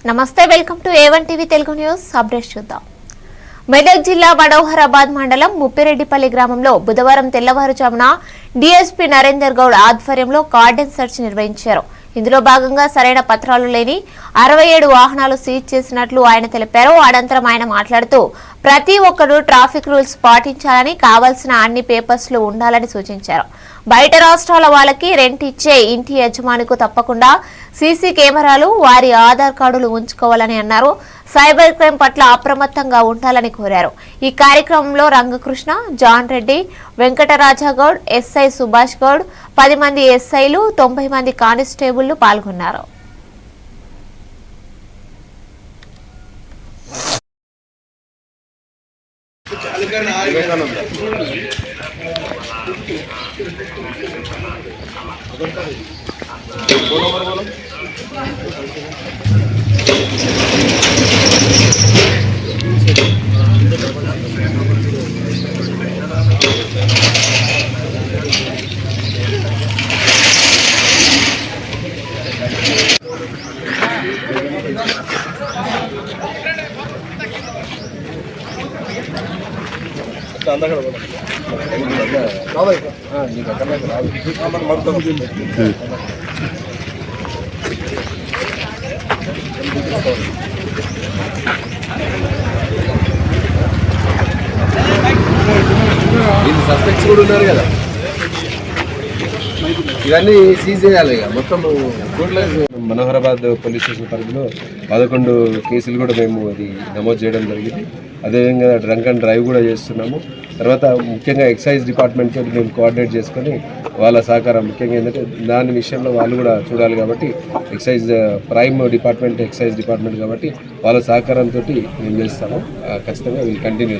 నమస్తే, welcome to A1 TV Telugu news. Updates చూద్దాం. మెదక్ జిల్లా మనోహరాబాద్ మండలం ముప్పిరెడ్డిపల్లి గ్రామంలో బుధవారం తెల్లవారుజామున డీఎస్పీ నరేందర్ గౌడ్ ఆధ్వర్యంలో కార్డన్ సెర్చ్ నిర్వహించారు. ఇందులో భాగంగా సరైన పత్రాలు లేని 67 వాహనాలు సీజ్ చేసినట్లు ఆయన తెలిపారు. అనంతరం ఆయన మాట్లాడుతూ ప్రతి ఒక్కరూ ట్రాఫిక్ రూల్స్ పాటించాలని, కావాల్సిన అన్ని పేపర్స్లు ఉండాలని సూచించారు. బయట రాష్ట్రాల వాళ్ళకి రెంట్ ఇచ్చే ఇంటి యజమానికి తప్పకుండా సీసీ కెమెరాలు, వారి ఆధార్ కార్డులు ఉంచుకోవాలని అన్నారు. సైబర్ క్రైమ్ పట్ల అప్రమత్తంగా ఉండాలని కోరారు. ఈ కార్యక్రమంలో రంగకృష్ణ, జాన్ రెడ్డి, వెంకటరాజగౌడ్, ఎస్ఐ సుభాష్ గౌడ్, 10 మంది ఎస్ఐలు, 90 మంది కానిస్టేబుళ్లు పాల్గొన్నారు. సస్పెక్ట్స్ కూడా ఉన్నారు కదా, ఇవన్నీ సీజ్ చేయాలి. మొత్తం మనోహరాబాద్ పోలీస్ స్టేషన్ పరిధిలో 11 కేసులు కూడా మేము అది నమోదు చేయడం జరిగింది. అదేవిధంగా డ్రంక్ అండ్ డ్రైవ్ కూడా చేస్తున్నాము. తర్వాత ముఖ్యంగా ఎక్సైజ్ డిపార్ట్మెంట్ తోటి మేము కోఆర్డినేట్ చేసుకొని వాళ్ళ సహకారం ముఖ్యంగా ఏంటంటే దాని విషయంలో వాళ్ళు కూడా చూడాలి కాబట్టి excise prime department, excise department కాబట్టి వాళ్ళ సహకారంతో మేము చేస్తాము. ఖచ్చితంగా వీళ్ళు కంటిన్యూ